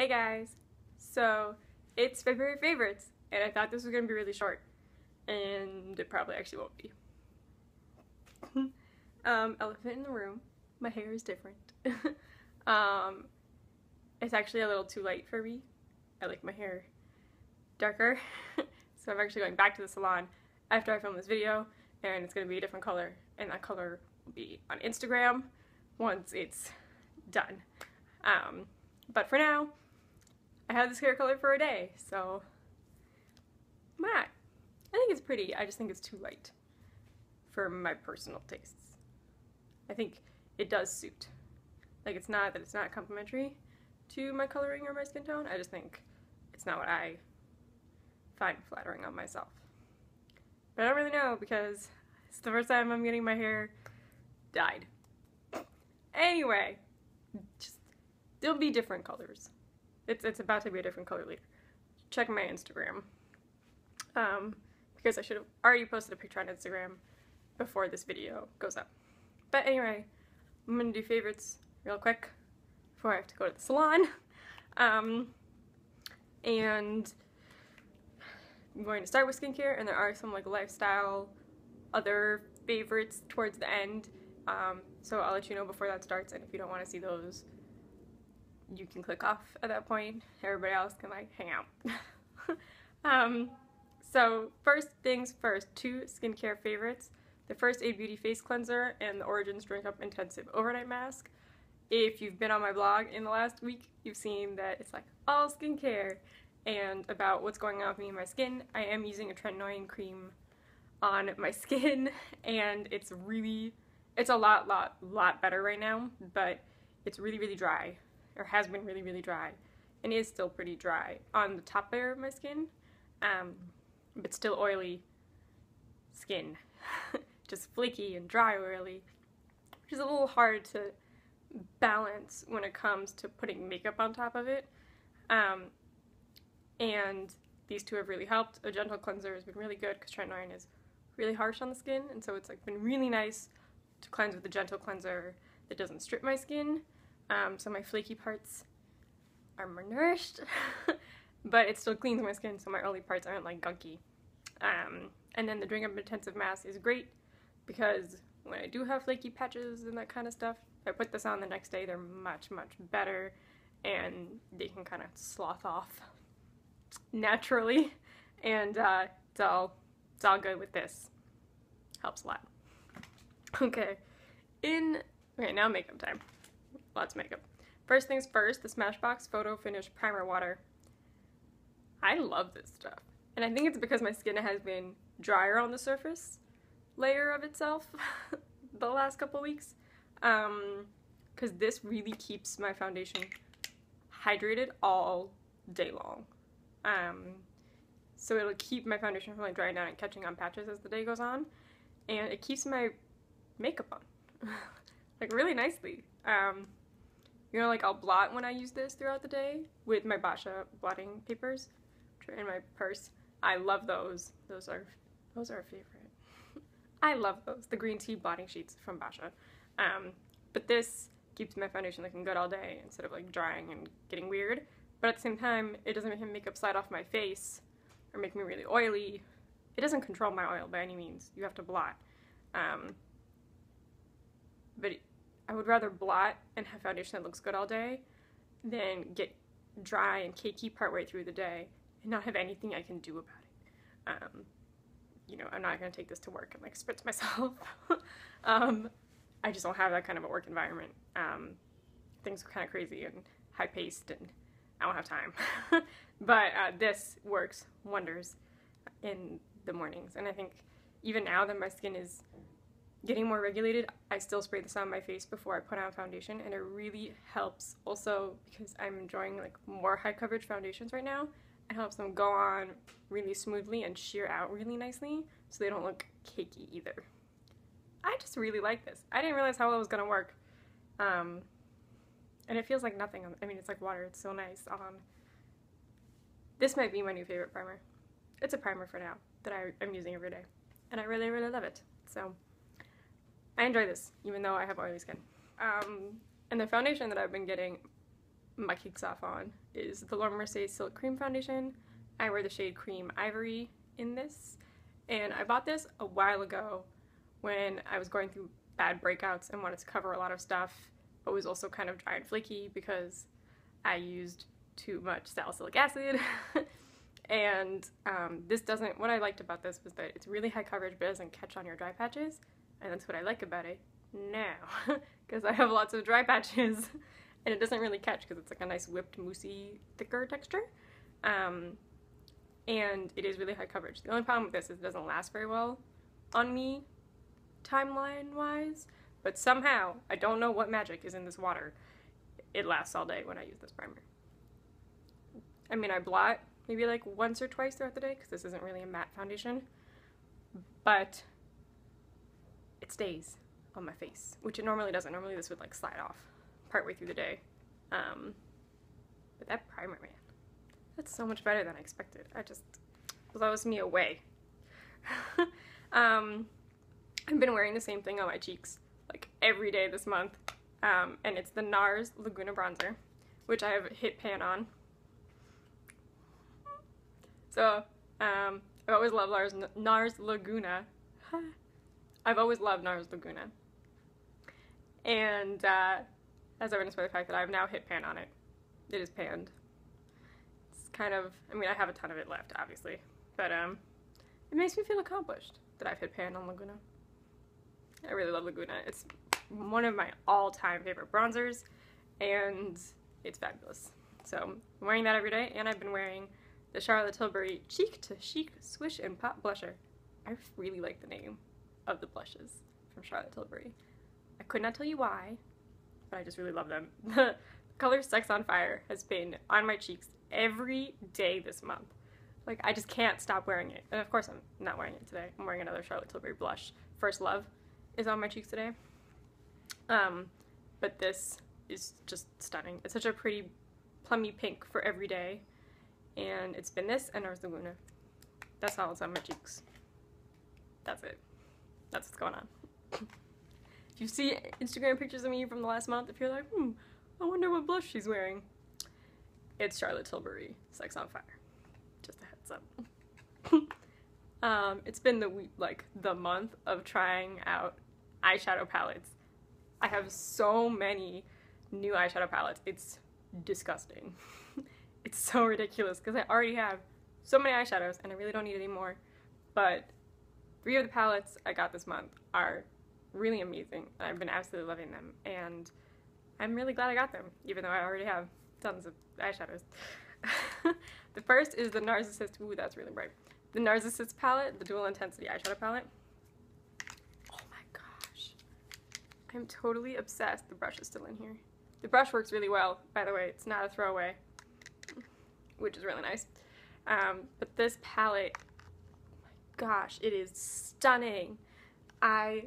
Hey guys! So, it's February favorites, and I thought this was going to be really short, and it probably actually won't be. Elephant in the room. My hair is different. It's actually a little too light for me. I like my hair darker, so I'm actually going back to the salon after I film this video, and it's going to be a different color, and that color will be on Instagram once it's done. But for now, I have this hair color for a day, so why not? I think it's pretty, I just think it's too light for my personal tastes. I think it does suit. Like, it's not that it's not complimentary to my coloring or my skin tone, I just think it's not what I find flattering on myself. But I don't really know because it's the first time I'm getting my hair dyed. Anyway, there'll be different colors. It's about to be a different color later. Check my Instagram. Because I should have already posted a picture on Instagram before this video goes up. But anyway, I'm gonna do favorites real quick before I have to go to the salon. And I'm going to start with skincare, and there are some like lifestyle other favorites towards the end. So I'll let you know before that starts, and if you don't want to see those, you can click off at that point. Everybody else can like hang out. So first things first, two skincare favorites. The first A Beauty Face Cleanser and the Origins Drink Up Intensive Overnight Mask. If you've been on my blog in the last week, you've seen that it's like all skincare and about what's going on with me and my skin. I am using a tretinoin cream on my skin, and it's a lot better right now, but it's really dry, or has been really dry, and is still pretty dry on the top layer of my skin, but still oily skin. Just flaky and dry oily, which is a little hard to balance when it comes to putting makeup on top of it. And these two have really helped. A gentle cleanser has been really good because tretinoin is really harsh on the skin, and so it's like been really nice to cleanse with a gentle cleanser that doesn't strip my skin. So my flaky parts are more nourished, but it still cleans my skin, so my oily parts aren't like gunky. And then the Drink Up Intensive Mask is great because when I do have flaky patches and that kind of stuff, if I put this on the next day, they're much better, and they can kind of slough off naturally, and it's all good with this. Helps a lot. Okay, now makeup time. Lots of makeup. First things first, the Smashbox Photo Finish Primer Water. I love this stuff, and I think it's because my skin has been drier on the surface layer of itself the last couple weeks, because this really keeps my foundation hydrated all day long. So it'll keep my foundation from like drying down and catching on patches as the day goes on, and it keeps my makeup on like really nicely. You know, like I'll blot when I use this throughout the day with my Basha blotting papers, which are in my purse. I love those. Those are a favorite. I love those. The green tea blotting sheets from Basha. But this keeps my foundation looking good all day instead of like drying and getting weird. But at the same time, it doesn't make makeup slide off my face or make me really oily. It doesn't control my oil by any means. You have to blot. But I would rather blot and have foundation that looks good all day than get dry and cakey partway through the day and not have anything I can do about it. You know, I'm not going to take this to work and like spritz myself. I just don't have that kind of a work environment. Things are kind of crazy and high-paced, and I don't have time. But this works wonders in the mornings, and I think even now that my skin is getting more regulated, I still spray this on my face before I put on foundation, and it really helps also because I'm enjoying like more high coverage foundations right now. It helps them go on really smoothly and sheer out really nicely so they don't look cakey either. I just really like this. I didn't realize how well it was going to work. And it feels like nothing. I mean, it's like water. It's so nice on. This might be my new favorite primer. It's a primer for now that I'm using every day. And I really love it. So I enjoy this, even though I have oily skin. And the foundation that I've been getting my kicks off on is the Laura Mercier Silk Cream Foundation. I wear the shade Cream Ivory in this, and I bought this a while ago when I was going through bad breakouts and wanted to cover a lot of stuff, but was also kind of dry and flaky because I used too much salicylic acid. And this doesn't, what I liked about this was that it's really high coverage but it doesn't catch on your dry patches, and that's what I like about it now, because I have lots of dry patches and it doesn't really catch because it's like a nice whipped moussey thicker texture. And it is really high coverage. The only problem with this is it doesn't last very well on me timeline wise, but somehow, I don't know what magic is in this water, it lasts all day when I use this primer. I mean, I blot maybe like once or twice throughout the day because this isn't really a matte foundation, but it stays on my face, which it normally doesn't. Normally this would like slide off partway through the day. But that primer, man, that's so much better than I expected. It blows me away. I've been wearing the same thing on my cheeks like every day this month, and it's the NARS Laguna bronzer, which I have hit pan on. So, I've always loved NARS Laguna. I've always loved NARS Laguna. And, as evidenced by the fact that I've now hit pan on it. It is panned. It's kind of, I mean, I have a ton of it left, obviously. But, it makes me feel accomplished that I've hit pan on Laguna. I really love Laguna. It's one of my all-time favorite bronzers, and it's fabulous. So, I'm wearing that every day, and I've been wearing the Charlotte Tilbury Cheek to Chic Swish and Pop Blusher. I really like the name of the blushes from Charlotte Tilbury. I could not tell you why, but I just really love them. The color Sex on Fire has been on my cheeks every day this month. Like, I just can't stop wearing it. And of course I'm not wearing it today. I'm wearing another Charlotte Tilbury blush. First Love is on my cheeks today. But this is just stunning. It's such a pretty plummy pink for every day. And it's been this and NARS Laguna. That's all it's on my cheeks. That's it. That's what's going on. If you see Instagram pictures of me from the last month, if you're like, I wonder what blush she's wearing, it's Charlotte Tilbury Sex on Fire. Just a heads up. It's been the month of trying out eyeshadow palettes. I have so many new eyeshadow palettes. It's disgusting. It's so ridiculous because I already have so many eyeshadows and I really don't need any more. But 3 of the palettes I got this month are really amazing. I've been absolutely loving them, and I'm really glad I got them, even though I already have tons of eyeshadows. The first is the Narcissist, ooh, that's really bright. The Narcissist palette, the Dual Intensity eyeshadow palette. Oh my gosh. I'm totally obsessed. The brush is still in here. The brush works really well, by the way. It's not a throwaway, which is really nice. But this palette, oh my gosh, it is stunning. I'm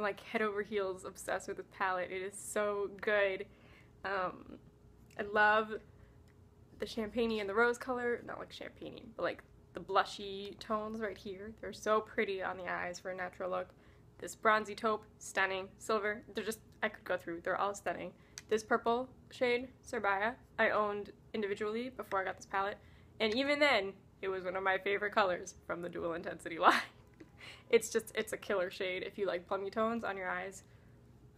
like head over heels obsessed with this palette. It is so good. I love the champagne and the rose color, not like champagne, but like the blushy tones right here. They're so pretty on the eyes for a natural look. This bronzy taupe, stunning. Silver, they're just, I could go through, they're all stunning. This purple shade, Sorbaya, I owned individually before I got this palette, and even then, it was one of my favorite colors from the Dual Intensity line. It's a killer shade if you like plummy tones on your eyes,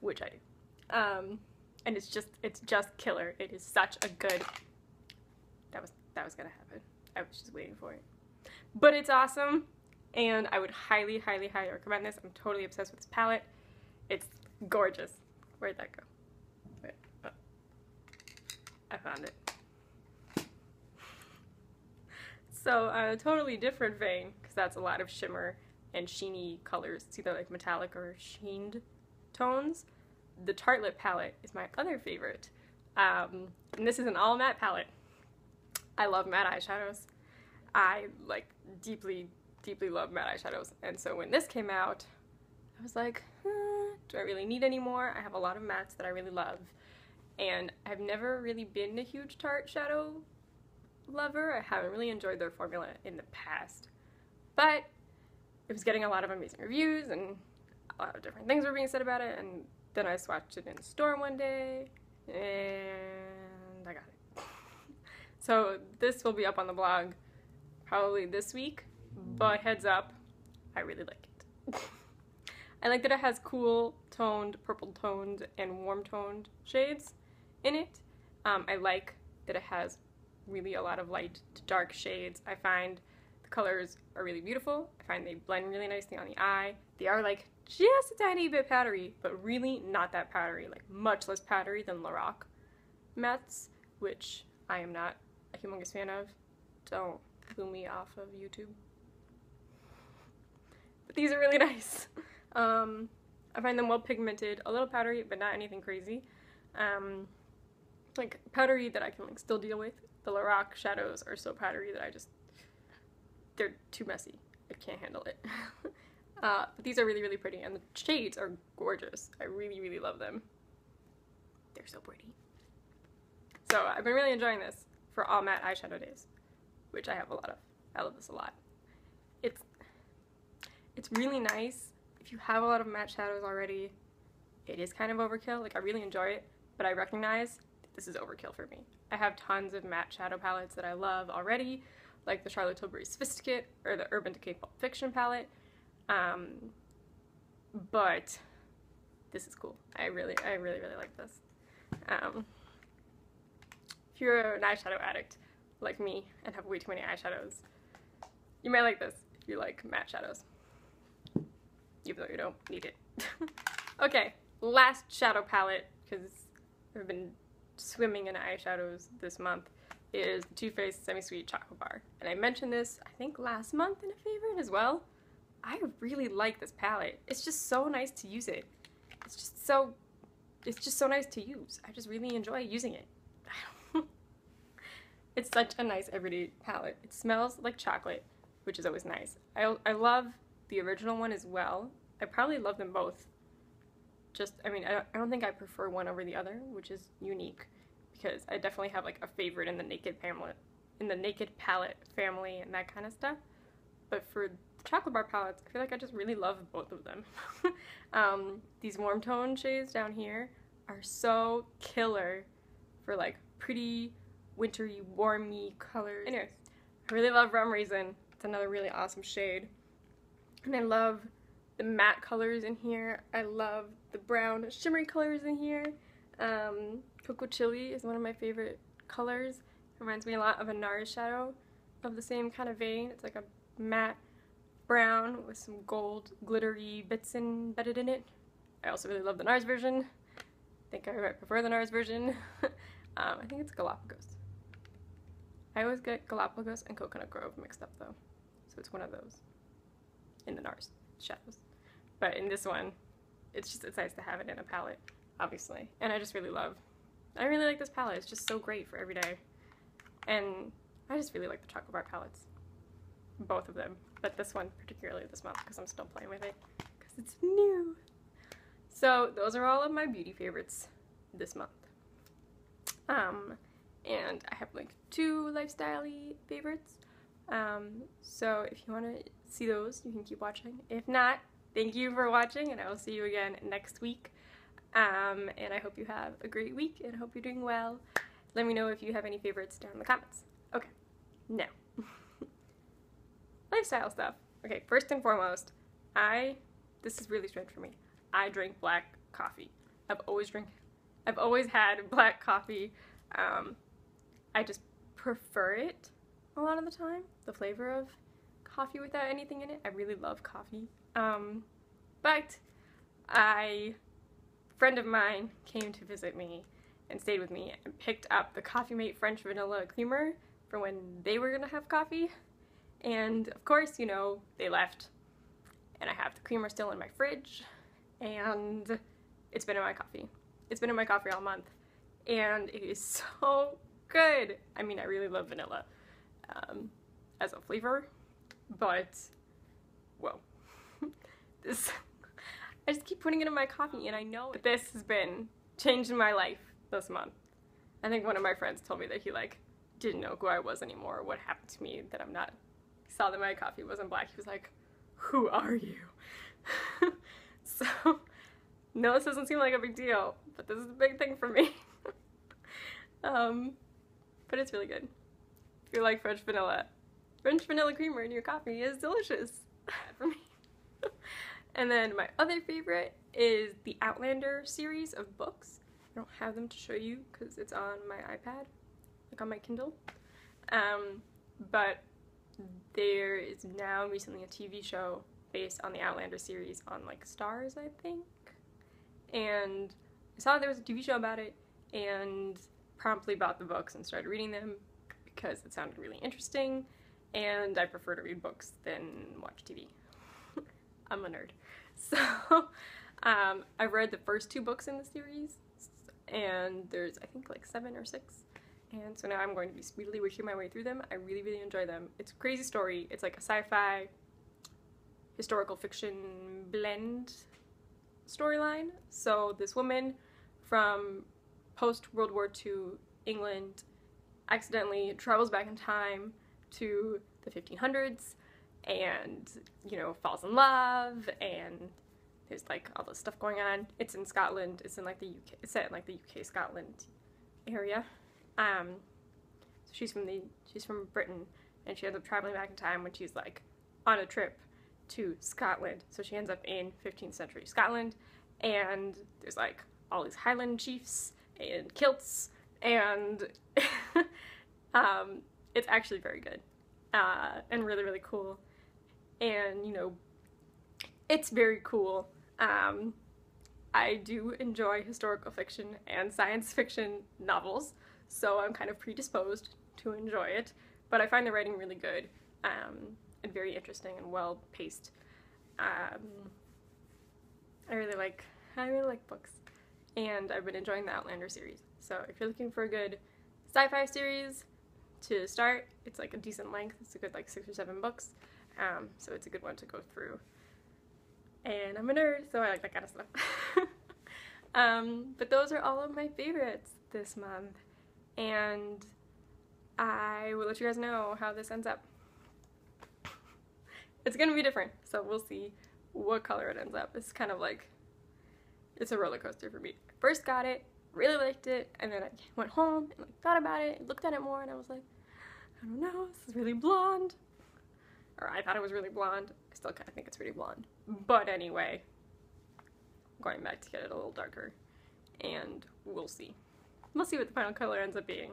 which I do. And it's just killer. It is such a good, that was gonna happen. I was just waiting for it. But it's awesome, and I would highly, highly, highly recommend this. I'm totally obsessed with this palette. It's gorgeous. Where'd that go? Wait, oh. I found it. So, a totally different vein, because that's a lot of shimmer and sheeny colors. It's either like metallic or sheened tones. The Tartelette palette is my other favorite. And this is an all matte palette. I love matte eyeshadows. I like deeply, deeply love matte eyeshadows. And so when this came out, I was like, do I really need any more? I have a lot of mattes that I really love. And I've never really been a huge Tarte shadow lover. I haven't really enjoyed their formula in the past. But it was getting a lot of amazing reviews and a lot of different things were being said about it, and then I swatched it in the store one day and and I got it. So this will be up on the blog probably this week, but heads up, I really like it. I like that it has cool toned, purple toned, and warm toned shades in it. I like that it has really a lot of light to dark shades. I find the colors are really beautiful. I find they blend really nicely on the eye. They are like just a tiny bit powdery, but really not that powdery, like much less powdery than Lorac mattes, which I am not a humongous fan of. Don't boo me off of YouTube. But these are really nice. I find them well pigmented, a little powdery, but not anything crazy. Like powdery that I can like still deal with. The Lorac shadows are so powdery that they're too messy. I can't handle it. But these are really, really pretty, and the shades are gorgeous. I really, really love them. They're so pretty. So I've been really enjoying this for all matte eyeshadow days, which I have a lot of. I love this a lot. It's really nice. If you have a lot of matte shadows already, it is kind of overkill. Like, I really enjoy it, but I recognize that this is overkill for me. I have tons of matte shadow palettes that I love already, like the Charlotte Tilbury Sophisticate or the Urban Decay Pulp Fiction palette. But this is cool. I really like this. If you're an eyeshadow addict like me and have way too many eyeshadows, you might like this if you like matte shadows, even though you don't need it. Okay, last shadow palette, because I've been swimming in eyeshadows this month, is the Too Faced Semi-Sweet Chocolate Bar. And I mentioned this, I think, last month in a favorite as well. I really like this palette. It's just so nice to use it. It's just so nice to use. I just really enjoy using it. It's such a nice everyday palette. It smells like chocolate, which is always nice. I love the original one as well. I probably love them both. I don't think I prefer one over the other, which is unique, because I definitely have like a favorite in the Naked Palette family and that kind of stuff. But for the chocolate bar palettes, I feel like I just really love both of them. These warm tone shades down here are so killer for like pretty wintry, warmy colors. Anyways, I really love Rum Raisin. It's another really awesome shade. And I love the matte colors in here. I love the brown shimmery colors in here. Cocoa Chili is one of my favorite colors. It reminds me a lot of a NARS shadow of the same kind of vein. It's like a matte brown with some gold glittery bits embedded in it. I also really love the NARS version. I think I might prefer the NARS version. I think it's Galapagos. I always get Galapagos and Coconut Grove mixed up though. So it's one of those in the NARS shadows. But in this one, it's nice to have it in a palette, obviously. And I really like this palette. It's just so great for every day. And I just really like the chocolate bar palettes. Both of them. But this one particularly this month, because I'm still playing with it, because it's new. So those are all of my beauty favorites this month. And I have like 2 lifestyle-y favorites. So if you want to see those, you can keep watching. If not, thank you for watching, and I will see you again next week. And I hope you have a great week, and I hope you're doing well. Let me know if you have any favorites down in the comments. Okay, now, lifestyle stuff. Okay, first and foremost, this is really strange for me. I drink black coffee. I've always had black coffee. I just prefer it a lot of the time, the flavor of coffee without anything in it. I really love coffee. But a friend of mine came to visit me and stayed with me and picked up the Coffee Mate French Vanilla Creamer for when they were gonna have coffee. And of course, you know, they left. And I have the creamer still in my fridge. And it's been in my coffee. It's been in my coffee all month. And it is so good. I mean, I really love vanilla as a flavor, but whoa. I just keep putting it in my coffee, and I know this has been changing my life this month. I think one of my friends told me that he like didn't know who I was anymore, what happened to me, that he saw that my coffee wasn't black. He was like, who are you? So, no, this doesn't seem like a big deal, but this is a big thing for me. But it's really good. If you like French vanilla creamer in your coffee is delicious for me. And then my other favorite is the Outlander series of books. I don't have them to show you because it's on my iPad, like on my Kindle. But there is now recently a TV show based on the Outlander series on like Stars, I think. And I saw there was a TV show about it and promptly bought the books and started reading them because it sounded really interesting, and I prefer to read books than watch TV. I'm a nerd. So I've read the first 2 books in the series, and there's I think like 7 or 6. And so now I'm going to be speedily working my way through them. I really, really enjoy them. It's a crazy story. It's like a sci-fi, historical fiction blend storyline. So this woman from post-World War II England accidentally travels back in time to the 1500s and, you know, falls in love, and there's like all this stuff going on. It's in Scotland. It's in like the UK. It's set in like the UK Scotland area. So she's from Britain, and she ends up traveling back in time when she's like on a trip to Scotland. So she ends up in 15th century Scotland, and there's like all these Highland chiefs and kilts, and it's actually very good, and really, really cool. And, you know, it's very cool. I do enjoy historical fiction and science fiction novels, so I'm kind of predisposed to enjoy it, but I find the writing really good, and very interesting and well paced. I really like books, and I've been enjoying the Outlander series. So if you're looking for a good sci-fi series to start, it's like a decent length. It's a good like 6 or 7 books, so it's a good one to go through. And I'm a nerd, so I like that kind of stuff. But those are all of my favorites this month, and I will let you guys know how this ends up. It's gonna be different, so we'll see what color it ends up. It's kind of like, it's a roller coaster for me. I first got it, really liked it, and then I went home and like thought about it, looked at it more, and I was like, I don't know, this is really blonde. Or I thought it was really blonde. I still kind of think it's pretty blonde. But anyway, I'm going back to get it a little darker, and we'll see. We'll see what the final color ends up being.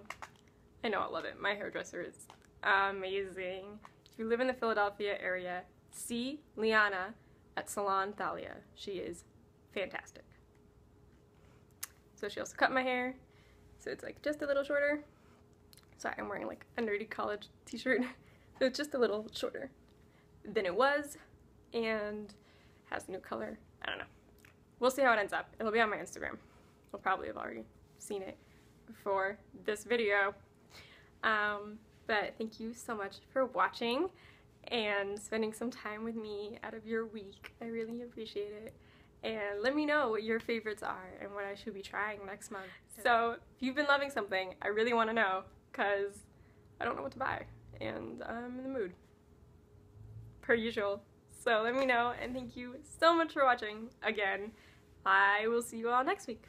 I know I'll love it. My hairdresser is amazing. If you live in the Philadelphia area, see Liana at Salon Thalia. She is fantastic. So she also cut my hair, so it's like just a little shorter. Sorry, I'm wearing like a nerdy college t-shirt. So it's just a little shorter than it was, and has a new color. I don't know. We'll see how it ends up. It'll be on my Instagram. You'll probably have already seen it before this video. But thank you so much for watching and spending some time with me out of your week. I really appreciate it. And let me know what your favorites are and what I should be trying next month. So if you've been loving something, I really want to know, because I don't know what to buy, and I'm in the mood, per usual. So let me know, and thank you so much for watching again. I will see you all next week.